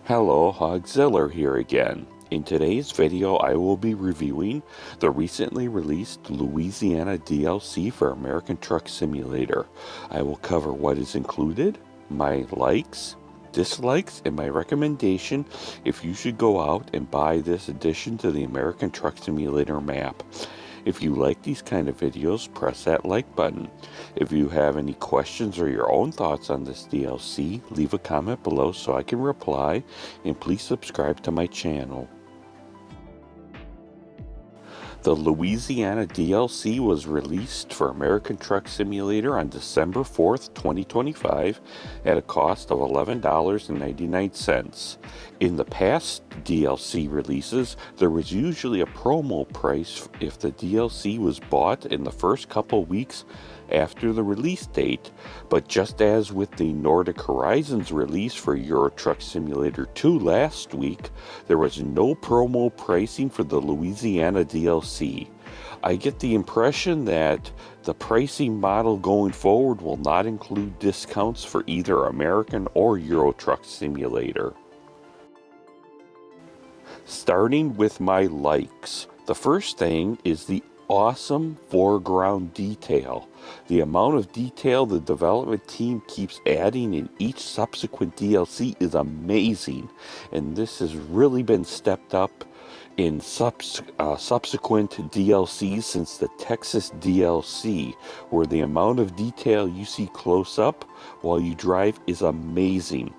Hello, Hogziller here again. In today's video, I will be reviewing the recently released Louisiana DLC for American Truck Simulator. I will cover what is included, my likes, dislikes, and my recommendation if you should go out and buy this addition to the American Truck Simulator map. If you like these kind of videos, press that like button. If you have any questions or your own thoughts on this DLC, leave a comment below so I can reply, and please subscribe to my channel. The Louisiana DLC was released for American Truck Simulator on December 4th, 2025 at a cost of $11.99. In the past DLC releases, there was usually a promo price if the DLC was bought in the first couple weeks after the release date, but just as with the Nordic Horizons release for Euro Truck Simulator 2 last week, there was no promo pricing for the Louisiana DLC. I get the impression that the pricing model going forward will not include discounts for either American or Euro Truck Simulator. Starting with my likes, the first thing is the awesome foreground detail. The amount of detail the development team keeps adding in each subsequent DLC is amazing, and this has really been stepped up in subsequent DLCs since the Texas DLC, where the amount of detail you see close up while you drive is amazing.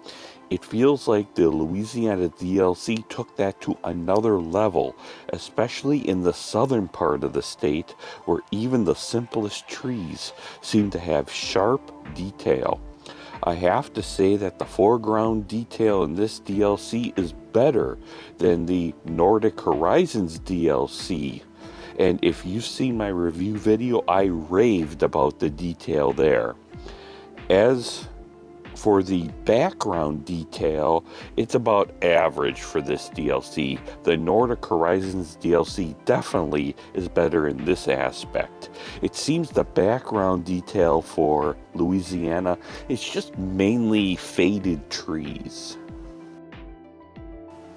It feels like the Louisiana DLC took that to another level, especially in the southern part of the state, where even the simplest trees seem to have sharp detail. I have to say that the foreground detail in this DLC is better than the Nordic Horizons DLC. And if you've seen my review video, I raved about the detail there. As for the background detail, it's about average for this DLC. The Nordic Horizons DLC definitely is better in this aspect. It seems the background detail for Louisiana is just mainly faded trees.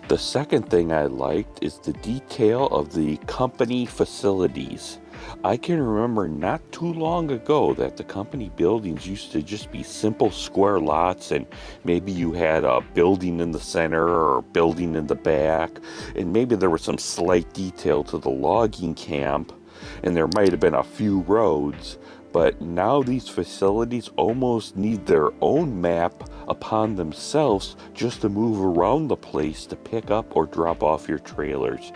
The second thing I liked is the detail of the company facilities. I can remember not too long ago that the company buildings used to just be simple square lots, and maybe you had a building in the center or a building in the back, and maybe there was some slight detail to the logging camp, and there might have been a few roads. But now these facilities almost need their own map upon themselves just to move around the place to pick up or drop off your trailers.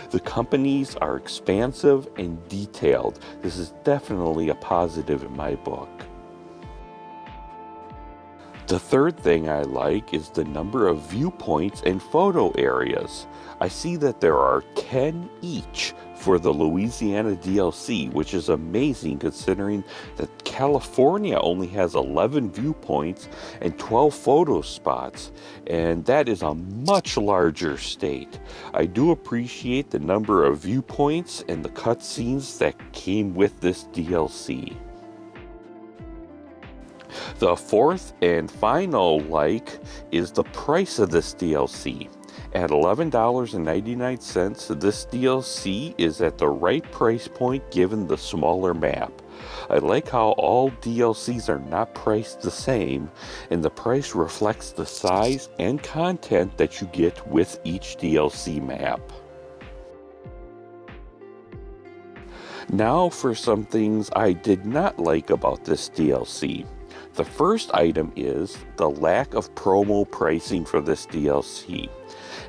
The companies are expansive and detailed. This is definitely a positive in my book. The third thing I like is the number of viewpoints and photo areas. I see that there are 10 each for the Louisiana DLC, which is amazing considering that California only has 11 viewpoints and 12 photo spots, and that is a much larger state. I do appreciate the number of viewpoints and the cutscenes that came with this DLC. The fourth and final like is the price of this DLC. At $11.99, this DLC is at the right price point given the smaller map. I like how all DLCs are not priced the same, and the price reflects the size and content that you get with each DLC map. Now for some things I did not like about this DLC. The first item is the lack of promo pricing for this DLC.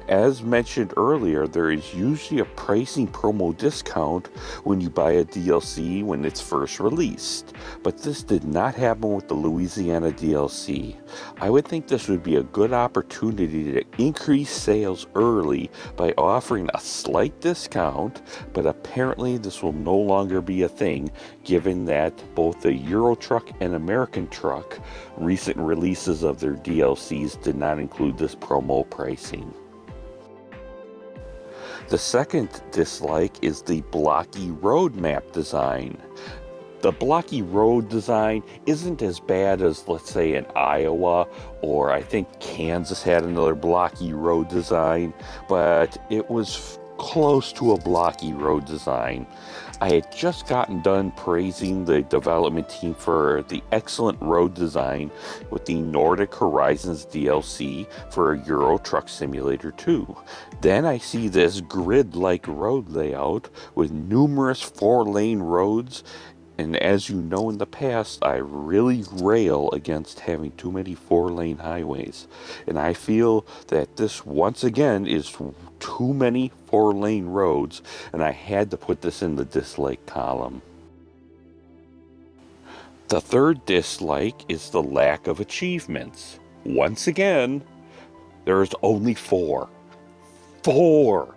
As mentioned earlier, there is usually a pricing promo discount when you buy a DLC when it's first released, but this did not happen with the Louisiana DLC. I would think this would be a good opportunity to increase sales early by offering a slight discount, but apparently this will no longer be a thing given that both the Euro Truck and American Truck recent releases of their DLCs did not include this promo pricing. The second dislike is the blocky road map design. The blocky road design isn't as bad as, let's say, in Iowa, or I think Kansas had another blocky road design, but it was close to a blocky road design. I had just gotten done praising the development team for the excellent road design with the Nordic Horizons DLC for Euro Truck Simulator 2. Then I see this grid-like road layout with numerous 4-lane roads, and as you know in the past, I really rail against having too many 4-lane highways. And I feel that this, once again, is too many 4-lane roads, and I had to put this in the dislike column. The third dislike is the lack of achievements. Once again, there's only 4. 4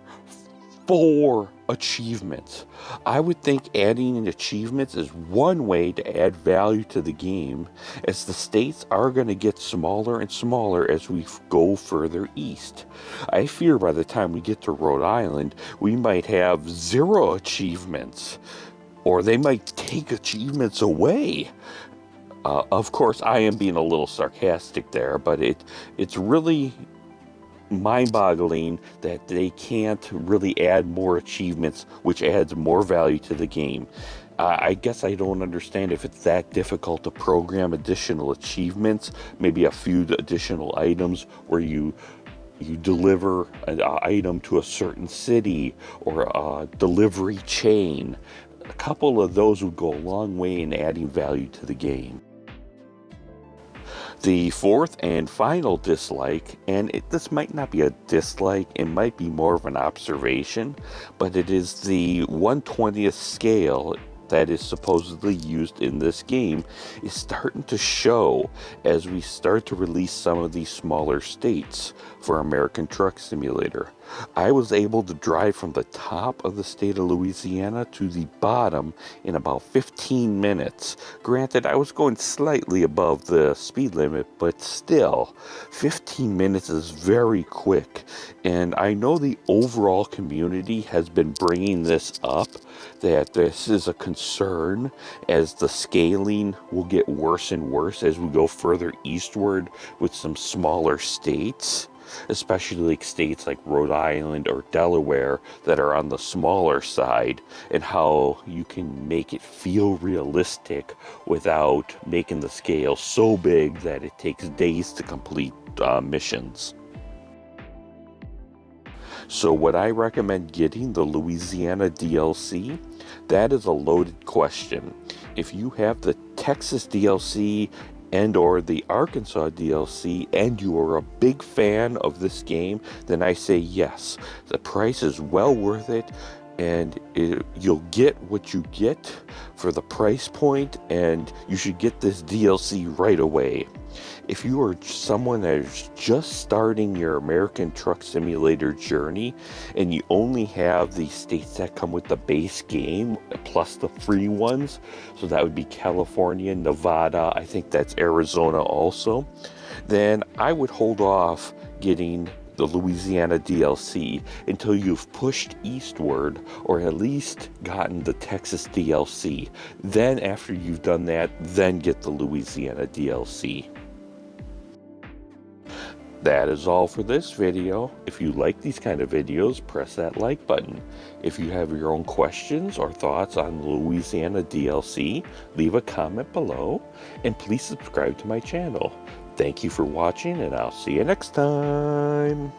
achievements. I would think adding in achievements is one way to add value to the game, as the states are going to get smaller and smaller as we go further east. I fear by the time we get to Rhode Island, we might have 0 achievements, or they might take achievements away. Of course, I am being a little sarcastic there, but it's really mind-boggling that they can't really add more achievements, which adds more value to the game. I guess I don't understand if it's that difficult to program additional achievements, maybe a few additional items where you deliver an item to a certain city or a delivery chain. A couple of those would go a long way in adding value to the game. The fourth and final dislike, and this might not be a dislike, it might be more of an observation, but it is the 1/20th scale that is supposedly used in this game is starting to show as we start to release some of these smaller states for American Truck Simulator. I was able to drive from the top of the state of Louisiana to the bottom in about 15 minutes. Granted, I was going slightly above the speed limit, but still, 15 minutes is very quick. And I know the overall community has been bringing this up, that this is a concern as the scaling will get worse and worse as we go further eastward with some smaller states, especially like states like Rhode Island or Delaware that are on the smaller side, and how you can make it feel realistic without making the scale so big that it takes days to complete missions. So would I recommend getting the Louisiana DLC? That is a loaded question. If you have the Texas DLC and or the Arkansas DLC and you are a big fan of this game, then I say yes. The price is well worth it, and you'll get what you get for the price point, and you should get this DLC right away. If you are someone that is just starting your American Truck Simulator journey and you only have the states that come with the base game plus the free ones, so that would be California, Nevada, I think that's Arizona also, then I would hold off getting the Louisiana DLC until you've pushed eastward or at least gotten the Texas DLC. Then after you've done that, then get the Louisiana DLC. That is all for this video. If you like these kind of videos, press that like button. If you have your own questions or thoughts on the Louisiana DLC, leave a comment below, and please subscribe to my channel. Thank you for watching, and I'll see you next time.